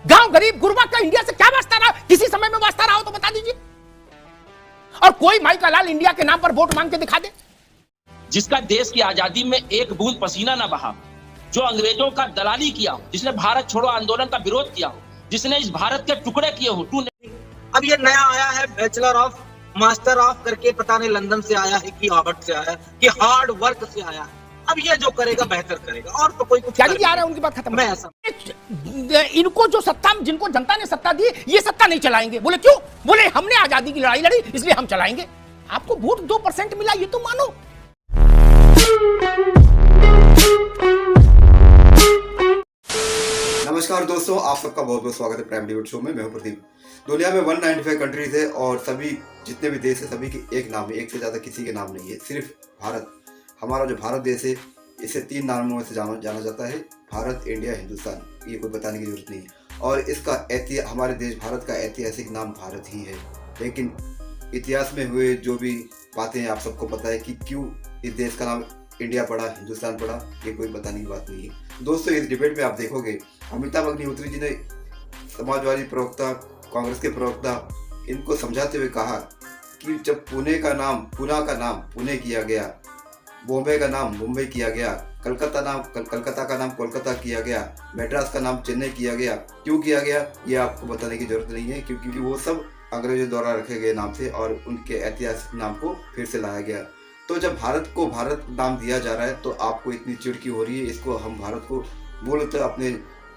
गांव गरीब गुरबा का इंडिया से क्या वास्ता रहा? किसी समय में वास्ता रहा हो तो बता दीजिए। और कोई माई का लाल इंडिया के नाम पर वोट मांग के दिखा दे। जिसका देश की आजादी में एक बूंद पसीना ना बहा, जो अंग्रेजों का दलाली किया हो, जिसने भारत छोड़ो आंदोलन का विरोध किया हो, जिसने इस भारत के टुकड़े किए हो। अब ये नया आया है बैचलर ऑफ मास्टर ऑफ करके, पता नहीं लंदन से आया है कि हार्वर्ड से आया है कि हार्ड वर्क से आया है। अब ये जो करेगा बेहतर करेगा, और तो कोई कुछ क्या आ रहा है। उनकी बात खत्म। मैं ऐसा इनको जो सत्ता, जिनको जनता ने सत्ता दी, ये सत्ता नहीं चलाएंगे। बोले क्यों? बोले हमने आजादी की लड़ाई लड़ी इसलिए हम चलाएंगे। आपको वोट 2% मिला, ये तो मानो। नमस्कार दोस्तों, आप सबका बहुत बहुत स्वागत है प्राइम डिबेट शो में। मैं हूं प्रदीप। दुनिया में 195 कंट्रीज है और सभी जितने भी देश है सभी के एक नाम है, एक से ज़्यादा किसी के नाम नहीं है। सिर्फ भारत, हमारा जो भारत देश है, इसे 3 नामों से जाना जाता है: भारत, इंडिया, हिंदुस्तान। ये कोई बताने की जरूरत नहीं है। और इसका हमारे देश भारत का ऐतिहासिक नाम भारत ही है। लेकिन इतिहास में हुए जो भी बातें हैं, आप सबको पता है कि क्यों इस देश का नाम इंडिया पड़ा, हिंदुस्तान पड़ा। ये कोई बताने की बात नहीं है। दोस्तों, इस डिबेट में आप देखोगे अमिताभ अग्निहोत्री जी ने समाजवादी प्रवक्ता, कांग्रेस के प्रवक्ता, इनको समझाते हुए कहा कि जब पुणे का नाम पुणे किया गया, बॉम्बे का नाम मुंबई किया गया, कलकत्ता का नाम कोलकाता किया गया, मैड्रास का नाम चेन्नई किया गया, क्यों किया गया ये आपको बताने की जरूरत नहीं है, क्योंकि वो सब अंग्रेजों द्वारा रखे गए नाम थे और उनके ऐतिहासिक नाम को फिर से लाया गया। तो जब भारत को भारत नाम दिया जा रहा है तो आपको इतनी चिढ़ क्यों हो रही है? इसको हम भारत को मूलतः अपने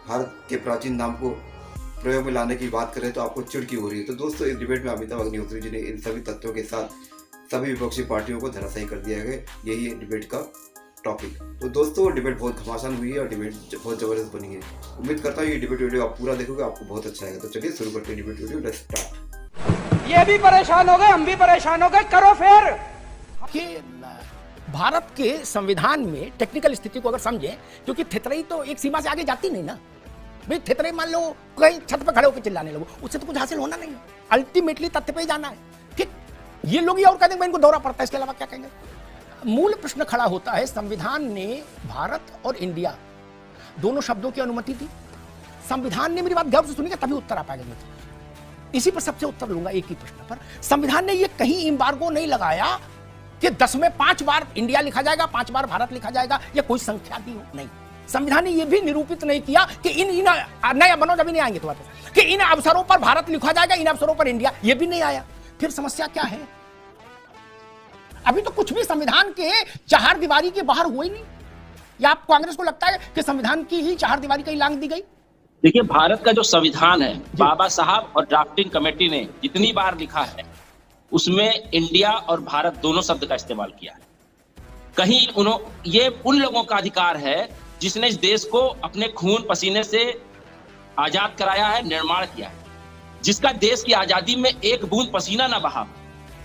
भारत के प्राचीन नाम को प्रयोग में लाने की बात करें तो आपको चिढ़ क्यों हो रही है? तो दोस्तों, इस डिबेट में अमिताभ अग्निहोत्री जी ने इन सभी तथ्यों के साथ सभी विपक्षी पार्टियों को धराशायी कर दिया गया। यही है डिबेट का टॉपिक। तो दोस्तों, डिबेट बहुत घमासान हुई है और डिबेट बहुत ज़बरदस्त बनी है। उम्मीद करता हूँ ये डिबेट वीडियो आप पूरा देखोगे, आपको बहुत अच्छा आएगा। तो चलिए शुरू करते हैं डिबेट वीडियो। Let's start. ये भी परेशान हो गए, हम भी परेशान हो गए, करो फिर। कि भारत के संविधान में टेक्निकल स्थिति को अगर समझें, क्योंकि थितरई तो एक सीमा से आगे जाती नहीं ना भाई। थितरई मान लो कहीं छत पर खड़े होकर चिल्लाने लगो, उससे तो कुछ हासिल होना नहीं है। अल्टीमेटली तथ्य पे ही जाना है। ठीक, ये लोग ये और कह देंगे इनको दौरा पड़ता है, इसके अलावा क्या कहेंगे? मूल प्रश्न खड़ा होता है, संविधान ने भारत और इंडिया दोनों शब्दों की अनुमति दी। संविधान ने, मेरी बात गौर से सुनिएगा तभी उत्तर आ पाएगा। इसी पर सबसे उत्तर लूंगा एक ही प्रश्न पर। संविधान ने ये कहीं एम्बार्गो नहीं लगाया कि 10 में 5 बार इंडिया लिखा जाएगा, 5 बार भारत लिखा जाएगा, या कोई संख्या दी हो, नहीं। संविधान ने यह भी निरूपित नहीं किया कि इन नया मनोज अभी नहीं आएंगे तो कि इन अवसरों पर भारत लिखा जाएगा, इन अवसरों पर इंडिया, यह भी नहीं आया। फिर समस्या क्या है? अभी तो कुछ भी संविधान के चार दीवारी के बाहर हुआ ही नहीं। या आप कांग्रेस को लगता है कि संविधान की ही चार दीवारी कहीं लांघ दी गई? देखिए, भारत का जो संविधान है, बाबा साहब और ड्राफ्टिंग कमेटी ने जितनी बार लिखा है उसमें इंडिया और भारत दोनों शब्द का इस्तेमाल किया है। कहीं ये उन लोगों का अधिकार है जिसने इस देश को अपने खून पसीने से आजाद कराया है, निर्माण किया है। जिसका देश की आजादी में एक बूंद पसीना ना बहा,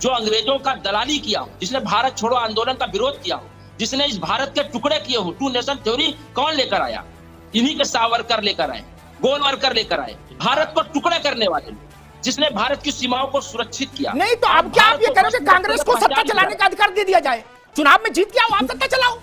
जो अंग्रेजों का दलाली किया हो, जिसने भारत छोड़ो आंदोलन का विरोध किया हो, जिसने इस भारत के टुकड़े किए हो। 2 नेशन थ्योरी कौन लेकर आया? इन्हीं के सावरकर लेकर आए, गोलवरकर लेकर आए, भारत को टुकड़े करने वाले, जिसने भारत की सीमाओं को सुरक्षित किया। नहीं तो अब क्या आप ये कह रहे हो कि कांग्रेस को सत्ता चलाने का अधिकार दे दिया जाए? चुनाव में जीत के आओ, आप सत्ता चलाओ।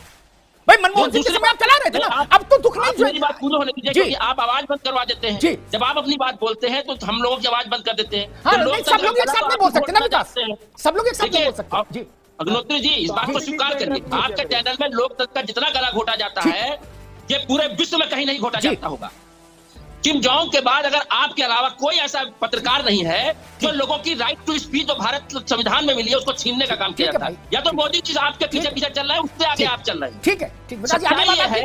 भाई मनमोहन सिंह के समय आप चला रहे थे ना, अब तो दुख नहीं। मेरी बात पूरी होने दीजिए, क्योंकि आप आवाज बंद करवा देते हैं। जब आप अपनी बात बोलते हैं तो हम लोगों की आवाज बंद कर देते हैं। हाँ, सब लोग एक साथ नहीं बोल सकते ना विकास, सब लोग एक साथ नहीं बोल सकते। जी अग्निहोत्री जी, इस बात को स्वीकार करिए, आपके चैनल में लोकतंत्र का जितना गला घोटा जाता है ये पूरे विश्व में कहीं नहीं घोटा जाता होगा। किम जोंग के बाद अगर आपके अलावा कोई ऐसा पत्रकार नहीं है जो लोगों की राइट टू स्पीच जो भारत संविधान में मिली है उसको छीनने का काम किया जाता है। या तो मोदी जी आपके पीछे पीछे चल रहा है, उससे आगे आप चल रहे हैं। ठीक है, सच्चाई ये है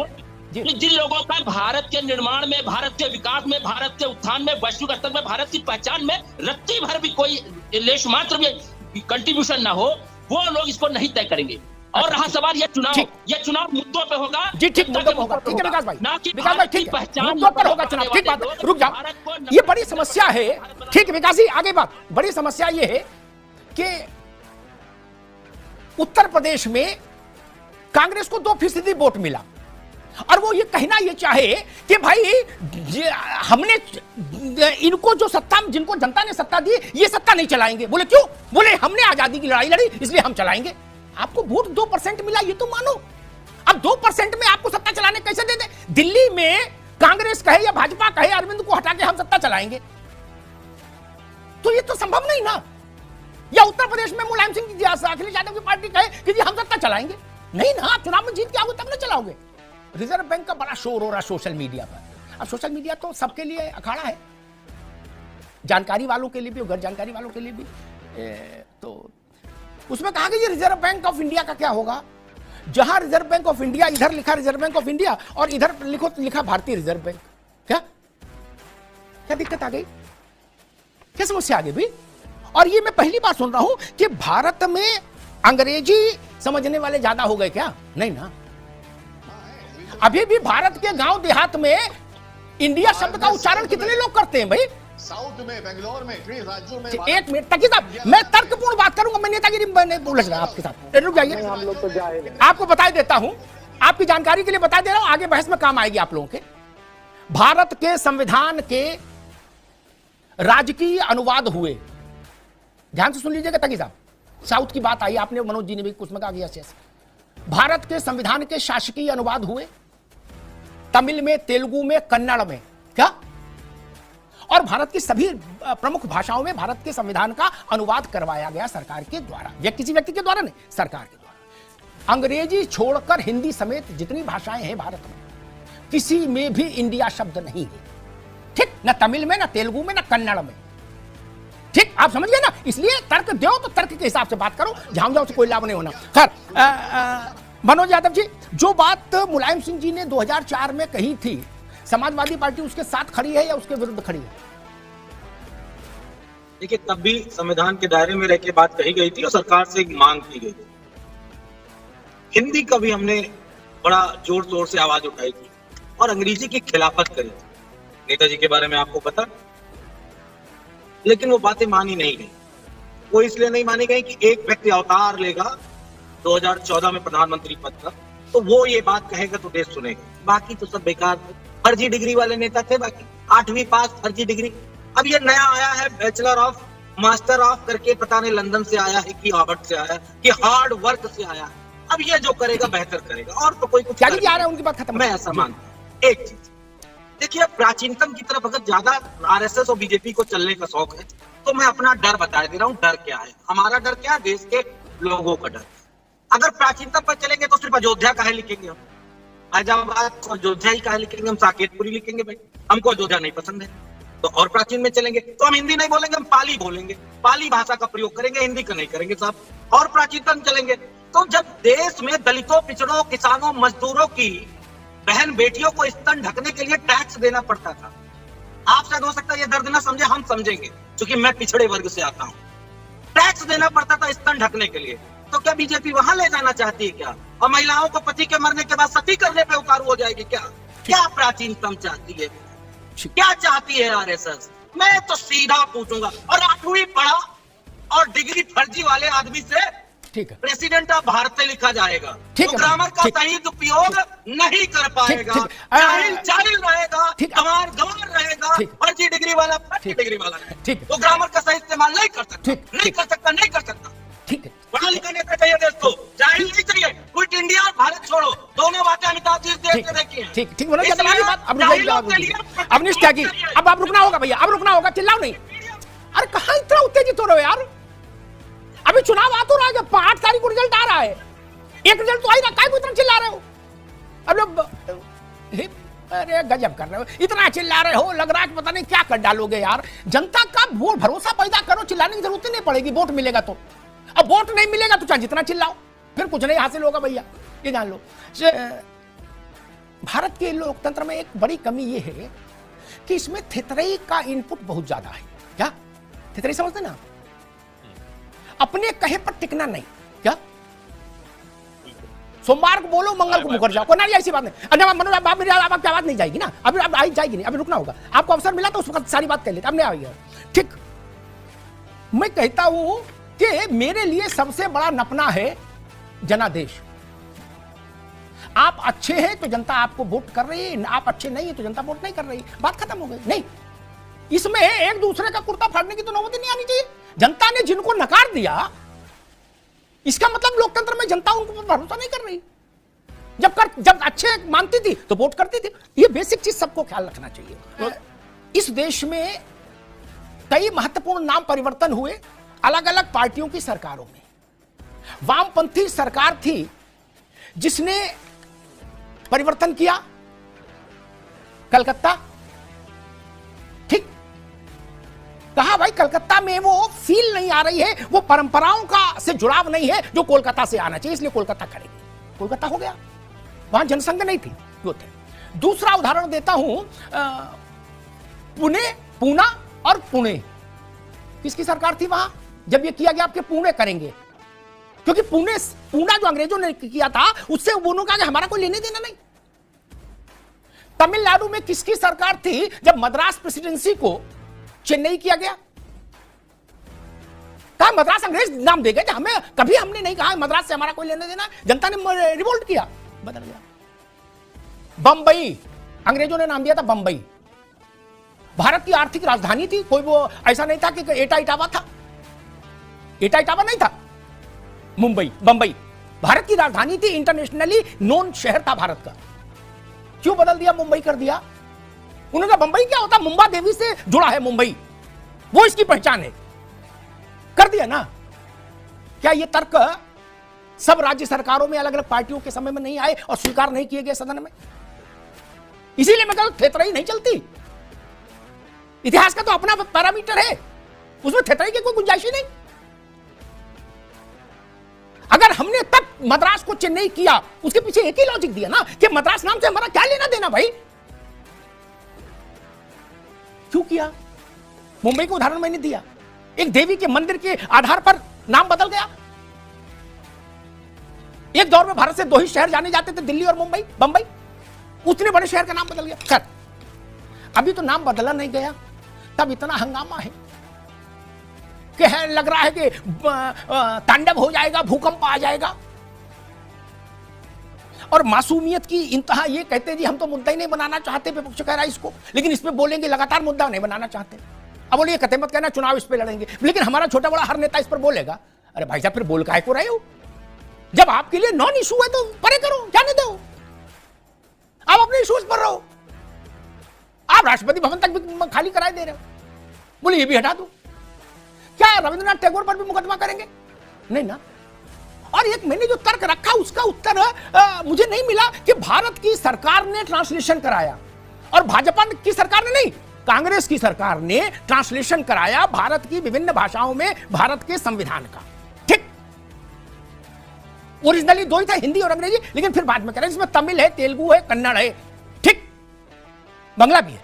कि जिन लोगों का भारत के निर्माण में, भारत के विकास में, भारत के उत्थान में, वैश्विक स्तर में, भारत की पहचान में रत्ती भर भी कोई लेश मात्र भी कंट्रीब्यूशन ना हो, वो लोग इसको नहीं तय करेंगे। और रहा सवाल ये चुनाव मुद्दों पे होगा। जी ठीक, मुद्दों पे होगा। ठीक है विकास भाई, विकास भाई ठीक है, मुद्दों पर होगा चुनाव। ठीक बात, रुक जाओ। ये बड़ी समस्या है। ठीक है विकास जी, आगे बात। बड़ी समस्या ये है कि उत्तर प्रदेश में कांग्रेस को 2% वोट मिला और वो ये कहना ये चाहे कि भाई हमने इनको जो सत्ता, जिनको जनता ने सत्ता दी, ये सत्ता नहीं चलाएंगे। बोले क्यों? बोले हमने आजादी की लड़ाई लड़ी इसलिए हम चलाएंगे। आपको वोट 2% मिला, ये तो मानो। अब 2% में आपको सत्ता चलाने कैसे दे दे? दिल्ली में कांग्रेस कहे या भाजपा कहे अरविंद को हटा के हम सत्ता चलाएंगे, तो ये तो संभव नहीं ना। या उत्तर प्रदेश में मुलायम सिंह जी अखिलेश यादव की पार्टी कहे कि जी हम सत्ता चलाएंगे, नहीं ना, चुनाव में जीत के आओगे तब ना चलाओगे। रिजर्व बैंक का बड़ा शोर हो रहा सोशल मीडिया पर। अब सोशल मीडिया तो सबके लिए अखाड़ा है, जानकारी वालों के लिए भी और गैर जानकारी वालों के लिए भी। तो उसमें कहा कि रिजर्व बैंक ऑफ इंडिया का क्या होगा। जहां रिजर्व बैंक ऑफ इंडिया, इधर लिखा रिजर्व बैंक ऑफ इंडिया और इधर लिखा भारतीय रिजर्व बैंक। क्या क्या दिक्कत आ गई, क्या समस्या आ गई भाई। और ये मैं पहली बार सुन रहा हूं कि भारत में अंग्रेजी समझने वाले ज्यादा हो गए क्या, नहीं ना। अभी भी भारत के गांव देहात में इंडिया शब्द का उच्चारण कितने लोग करते हैं भाई। साउथ में, बेंगलोर में, कई राज्यों में। एक मिनट तक साहब, मैं तर्कपूर्ण बात करूंगा, मैं नेतागिरी नहीं उलझ रहा आपके साथ, रुक जाइए। हम लोग तो जाए आपको बता देता हूं, आपकी जानकारी के लिए बता दे रहा हूं, आगे बहस में काम आएगी आप लोगों के। भारत के संविधान के राजकीय अनुवाद हुए, ध्यान से सुन लीजिएगा तकी साहब, साउथ की बात आई, आपने मनोज जी ने भी कुछ में कहा गया। भारत के संविधान के शासकीय अनुवाद हुए तमिल में, तेलुगु में, कन्नड़ में, क्या, और भारत की सभी प्रमुख भाषाओं में भारत के संविधान का अनुवाद करवाया गया सरकार के द्वारा, या किसी व्यक्ति के द्वारा नहीं, सरकार के द्वारा। अंग्रेजी छोड़कर हिंदी समेत जितनी भाषाएं हैं भारत में, किसी में भी इंडिया शब्द नहीं है, ठीक, न तमिल में, न तेलुगु में, न कन्नड़ में, ठीक, आप समझ गए ना। इसलिए तर्क दो तो तर्क के हिसाब से बात करो, झाम झाम से कोई लाभ नहीं होना। खैर, मनोज यादव जी, जो बात मुलायम सिंह जी ने 2004 में कही थी, समाजवादी पार्टी उसके साथ खड़ी है या उसके विरुद्ध खड़ी है? देखिए, तब भी संविधान के दायरे में रह के बात कही गई थी और सरकार से एक मांग की गई थी। हिंदी का भी हमने बड़ा जोर शोर से आवाज उठाई थी और अंग्रेजी की खिलाफत करी थी, नेताजी के बारे में आपको पता। लेकिन वो बातें मानी नहीं गई। वो इसलिए नहीं मानी गई कि एक व्यक्ति अवतार लेगा 2014 में प्रधानमंत्री पद का, तो वो ये बात कहेगा तो देश सुनेगा, बाकी तो सब बेकार थे, फर्जी डिग्री वाले नेता थे। बाकी 8वीं पास फर्जी डिग्री। अब ये नया आया है बैचलर ऑफ, मास्टर ऑफ करके, पता नहीं लंदन से आया है कि हार्वर्ड से आया है कि हार्ड वर्क से आया है। अब ये जो करेगा बेहतर करेगा, और तो कोई कुछ आ रहा है, उनकी बात खत्म। मैं ऐसा मानता हूं। एक चीज देखिए, प्राचीनतम की तरफ अगर ज्यादा आरएसएस और बीजेपी को चलने का शौक है तो मैं अपना डर बता दे रहा हूँ। डर क्या है हमारा? डर क्या है? देश के लोगों का डर। अगर प्राचीनतम पर चलेंगे तो सिर्फ अयोध्या का है लिखेंगे हम, हैदराबाद को अयोध्या ही का है लिखेंगे हम, साकेतपुरी लिखेंगे भाई, हमको अयोध्या नहीं पसंद है। तो और प्राचीन में चलेंगे तो हम हिंदी नहीं बोलेंगे, हम पाली बोलेंगे, पाली भाषा का प्रयोग करेंगे, हिंदी का नहीं करेंगे साहब। और प्राचीनतम चलेंगे तो जब देश में दलितों, पिछड़ों, किसानों, मजदूरों की बहन बेटियों को स्तन ढकने के लिए टैक्स देना पड़ता था। आप शायद हो सकता है ये दर्द ना समझे, हम समझेंगे क्योंकि मैं पिछड़े वर्ग से आता हूँ। टैक्स देना पड़ता था स्तन ढकने के लिए। तो क्या बीजेपी वहां ले जाना चाहती है क्या? और महिलाओं को पति के मरने के बाद सती करने पे उतारू हो जाएगी क्या? क्या प्राचीनतम चाहती है? क्या चाहती है आरएसएस? मैं तो सीधा पूछूंगा। और 8वीं पढ़ा और डिग्री फर्जी वाले आदमी से ठीक है, प्रेसिडेंट ऑफ भारत से लिखा जाएगा, ठीक तो है, ग्रामर का ठीक, सही उपयोग नहीं कर पाएगा, ठीक, जाहिल जाहिल रहेगा, ठीक, गंवार गंवार रहेगा, ठीक, फर्जी डिग्री वाला फर्जी ठीक, डिग्री वाला है, ठीक, तो ग्रामर का सही इस्तेमाल नहीं कर सकता, ठीक, नहीं ठीक, कर सकता, नहीं कर सकता। ठीक है, पढ़ा लिखा नेता चाहिए देश को, जाहिल नहीं चाहिए। क्विट इंडिया और भारत छोड़ो, दोनों बातें अमिताभ जी देश ठीक, में देखी हैं। ठीक, ठीक, मनोज यादव वाली बात अब जाहिलों के लिए अब निष्ठा की, अब आप रुकना होगा भैया, अब रुकना होगा, चिल्लाओ नहीं। अरे कहाँ इतना उत्तेजित हो रहे हो यार? अभी चुनाव आ तो रहा है, 8 तारीख को रिजल्ट आ रहा है, एक रिजल्ट तो आ ही रहा, काय को इतना चिल्ला रहे हो? अब लोग अरे गजब कर रहे हो, इतना चिल्ला रहे हो, लग रहा है कि पता नहीं क्या कर डालोगे यार। जनता का वोट भरोसा पैदा करो, चिल्लाने की जरूरत नहीं पड़ेगी, वोट मिलेगा तो। अब वोट नहीं मिलेगा तो चाहे जितना चिल्लाओ, फिर कुछ नहीं हासिल होगा भैया, ये जान लो। भारत के लोकतंत्र में एक बड़ी कमी ये है कि इसमें थेतरई का इनपुट बहुत ज्यादा है। क्या थेतरई समझते ना? अपने कहे पर टिकना नहीं। क्या सोमवार को बोलो, मंगल को मुकर जाओ, कोई ना, ऐसी बात नहीं। अच्छा मनोज, आप मेरी आपकी आवाज नहीं जाएगी ना, अभी अब आई जाएगी नहीं, अभी रुकना होगा। आपको अवसर मिला तो उस वक्त सारी बात कह लेते, अब नहीं आएगी। ठीक, मैं कहता हूं कि मेरे लिए सबसे बड़ा नपना है जनादेश। आप अच्छे हैं तो जनता आपको वोट कर रही है, आप अच्छे नहीं है तो जनता वोट नहीं कर रही, बात खत्म हो गई। नहीं, इसमें एक दूसरे का कुर्ता फाड़ने की तो नौबत नहीं आनी चाहिए। जनता ने जिनको नकार दिया, इसका मतलब लोकतंत्र में जनता उनको भरोसा नहीं कर रही। जब अच्छे मानती थी तो वोट करती थी। ये बेसिक चीज सबको ख्याल रखना चाहिए। इस देश में कई महत्वपूर्ण नाम परिवर्तन हुए अलग अलग पार्टियों की सरकारों में। वामपंथी सरकार थी जिसने परिवर्तन किया, कलकत्ता, ठीक कहा भाई कलकत्ता में वो फील नहीं आ रही है, वो परंपराओं का से जुड़ाव नहीं है जो कोलकाता से आना चाहिए, इसलिए कोलकाता करेंगे। कोलकाता हो गया, वहां जनसंख्या नहीं थी, वो थे। दूसरा उदाहरण देता हूं, पुणे, पूना और पुणे, किसकी सरकार थी वहां जब ये किया गया? आपके पुणे करेंगे, क्योंकि पूना जो अंग्रेजों ने किया था उससे उन्होंने कहा कि हमारा कोई लेने देना नहीं। तमिलनाडु में किसकी सरकार थी जब मद्रास प्रेसिडेंसी को चेन्नई किया गया? कहा मद्रास अंग्रेज नाम दे गए, हमें कभी हमने नहीं कहा मद्रास से हमारा कोई लेने देना। जनता ने रिवोल्ट किया, बदल गया। बंबई, अंग्रेजों ने नाम दिया था बंबई, भारत की आर्थिक राजधानी थी। कोई वो ऐसा नहीं था कि एटा इटावा था, एटा इटावा नहीं था। मुंबई, बंबई भारत की राजधानी थी, इंटरनेशनली नोन शहर था भारत का। क्यों बदल दिया, मुंबई कर दिया? उन्होंने कहा बंबई क्या होता, मुंबा देवी से जुड़ा है मुंबई, वो इसकी पहचान है, कर दिया ना। क्या ये तर्क सब राज्य सरकारों में अलग अलग पार्टियों के समय में नहीं आए और स्वीकार नहीं किए गए सदन में? इसीलिए मैं कहता थेतराई नहीं चलती। इतिहास का तो अपना पैरामीटर है, उसमें थेतराई की कोई गुंजाइश ही नहीं। अगर हमने तब मद्रास को चेन्नई किया, उसके पीछे एक ही लॉजिक दिया ना कि मद्रास नाम से हमारा क्या लेना देना भाई। क्यों किया? मुंबई का उदाहरण मैंने दिया, एक देवी के मंदिर के आधार पर नाम बदल गया। एक दौर में भारत से दो ही शहर जाने जाते थे, दिल्ली और मुंबई, बंबई, उतने बड़े शहर का नाम बदल गया। खैर, अभी तो नाम बदला नहीं गया, तब इतना हंगामा है कि लग रहा है कि तांडव हो जाएगा, भूकंप आ जाएगा। और मासूमियत की इंतहा, ये कहते जी हम तो मुद्दा ही नहीं बनाना चाहते, विपक्ष कह रहा है इसको, लेकिन इसमें बोलेंगे लगातार मुद्दा नहीं बनाना चाहते। अब बोलिए कहते मत कहना चुनाव इस पे लड़ेंगे, लेकिन हमारा छोटा बड़ा हर नेता इस पर बोलेगा। अरे भाई साहब, फिर बोल काहे को रहे हो? जब आपके लिए नॉन इशू है तो परे करो, जाने दो, आप अपने इशूज पर रहो। आप राष्ट्रपति भवन तक भी खाली कराए दे रहे हो, बोले ये भी हटा दो। क्या रविंद्रनाथ टैगोर पर भी मुकदमा करेंगे? नहीं ना। और एक मैंने जो तर्क रखा उसका उत्तर मुझे नहीं मिला कि भारत की सरकार ने ट्रांसलेशन कराया और भाजपा की सरकार ने नहीं, कांग्रेस की सरकार ने ट्रांसलेशन कराया भारत की विभिन्न भाषाओं में भारत के संविधान का। ठीक, ओरिजिनली दो ही था, हिंदी और अंग्रेजी, लेकिन फिर बाद में करें इसमें तमिल है, तेलुगु है, कन्नड़ है, ठीक, बंगला भी है,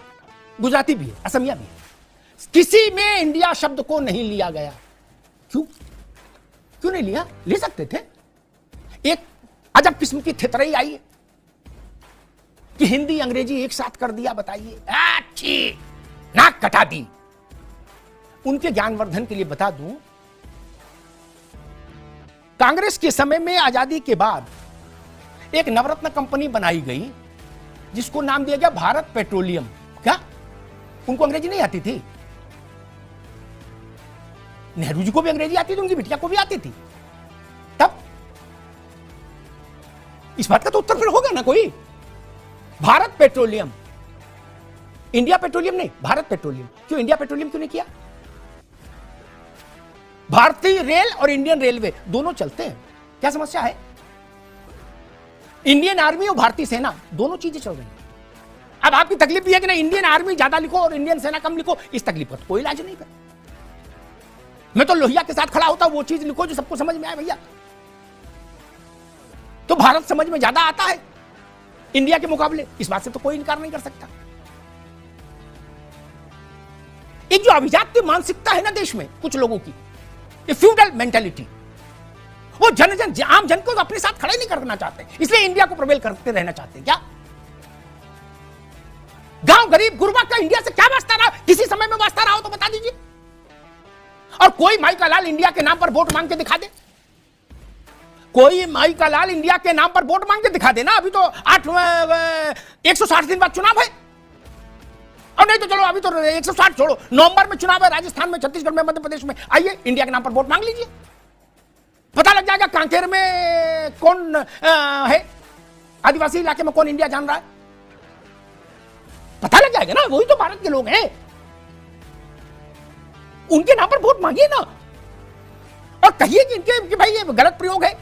गुजराती भी है, असमिया भी है। किसी में इंडिया शब्द को नहीं लिया गया। क्यों नहीं लिया? ले सकते थे। एक अजब किस्म की थेतराई आई है कि हिंदी अंग्रेजी एक साथ कर दिया, बताइए, अच्छी नाक कटा दी। उनके ज्ञानवर्धन के लिए बता दूं, कांग्रेस के समय में आजादी के बाद एक नवरत्न कंपनी बनाई गई जिसको नाम दिया गया भारत पेट्रोलियम। क्या उनको अंग्रेजी नहीं आती थी? नेहरू जी को भी अंग्रेजी आती थी, उनकी बिटिया को भी आती थी। तब इस बात का तो उत्तर फिर होगा ना कोई। भारत पेट्रोलियम, इंडिया पेट्रोलियम नहीं, भारत पेट्रोलियम। क्यों इंडिया पेट्रोलियम क्यों नहीं किया? भारतीय रेल और इंडियन रेलवे दोनों चलते हैं, क्या समस्या है? इंडियन आर्मी और भारतीय सेना दोनों चीजें चल रही हैं। अब आपकी तकलीफ भी है कि ना इंडियन आर्मी ज्यादा लिखो और इंडियन सेना कम लिखो, इस तकलीफ का तो कोई इलाज नहीं है। मैं तो लोहिया के साथ खड़ा होता हूं, वो चीज लिखो जो सबको समझ में आए भैया। तो भारत समझ में ज्यादा आता है इंडिया के मुकाबले, इस बात से तो कोई इनकार नहीं कर सकता। एक जो अभिजात्य मानसिकता है ना देश में कुछ लोगों की, ये फ्यूडल मेंटालिटी, वो जन आम जन को अपने साथ खड़े नहीं करना चाहते, इसलिए इंडिया को प्रवेल करते रहना चाहते हैं। क्या गांव गरीब गुरबा का इंडिया से क्या वास्ता रहा? किसी समय में वास्ता रहा हो तो बता दीजिए। और कोई माई का लाल इंडिया के नाम पर वोट मांग के दिखा दे, कोई माई का लाल इंडिया के नाम पर वोट मांग के दिखा देना। अभी तो 160 दिन बाद चुनाव है, और नहीं तो चलो अभी तो 160 छोड़ो, नवंबर में चुनाव है, राजस्थान में, छत्तीसगढ़ में, मध्य प्रदेश में। आइए इंडिया के नाम पर वोट मांग लीजिए, पता लग जाएगा कांकेर में कौन है, आदिवासी इलाके में कौन इंडिया जान रहा है? पता लग जाएगा ना, वही तो भारत के लोग हैं। उनके नाम पर वोट मांगिए ना, और कहिए कि भाई ये गलत प्रयोग है,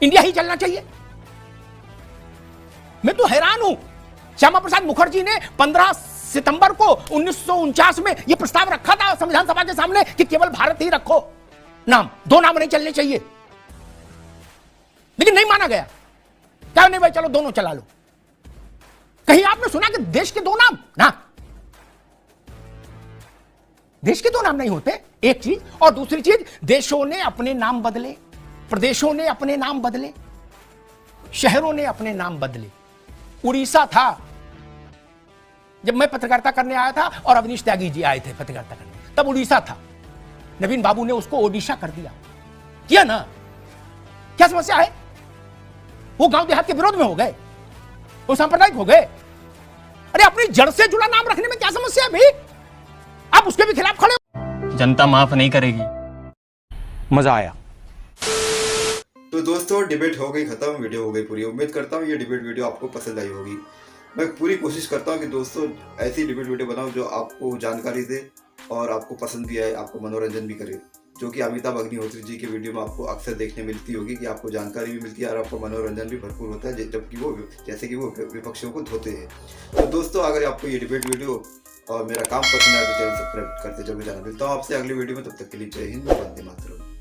इंडिया ही चलना चाहिए। मैं तो हैरान हूं, श्यामा प्रसाद मुखर्जी ने 15 सितंबर को 1949 में यह प्रस्ताव रखा था संविधान सभा के सामने कि केवल भारत ही रखो नाम, 2 नाम नहीं चलने चाहिए, लेकिन नहीं माना गया। क्या नहीं भाई, चलो दोनों चला लो। कहीं आपने सुना कि देश के 2 नाम? ना, देश के 2 नाम नहीं होते, एक चीज। और दूसरी चीज, देशों ने अपने नाम बदले, प्रदेशों ने अपने नाम बदले, शहरों ने अपने नाम बदले। उड़ीसा था, जब मैं पत्रकारिता करने आया था और अवनीश त्यागी जी आए थे पत्रकारिता करने, तब उड़ीसा था। नवीन बाबू ने उसको ओडिशा कर दिया, किया ना? क्या समस्या है? वो गांव देहात के विरोध में हो गए, वो सांप्रदायिक हो गए। अरे अपनी जड़ से जुड़ा नाम रखने में क्या समस्या है भाई? आप उसके भी खिलाफ खड़े हो। जनता माफ नहीं करेगी। मजा आया। तो दोस्तों, डिबेट हो गई खत्म, वीडियो हो गई पूरी। उम्मीद करता हूँ ये डिबेट वीडियो आपको पसंद आई होगी। मैं पूरी कोशिश करता हूँ कि दोस्तों ऐसी डिबेट वीडियो बनाऊँ जो आपको जानकारी दे और आपको पसंद भी आए, आपको मनोरंजन भी करे, जो कि अमिताभ अग्निहोत्री जी के वीडियो में आपको अक्सर देखने मिलती होगी कि आपको जानकारी भी मिलती है और आपको मनोरंजन भी भरपूर होता है, जबकि वो जैसे कि वो विपक्षियों को धोते हैं। तो दोस्तों, अगर आपको ये डिबेट वीडियो और मेरा काम पसंद आए तो चैनल सब्सक्राइब करते जरूर जाना। मिलता हूँ आपसे अगली वीडियो में, तब तक के लिए जय हिंद, वंदे मातरम।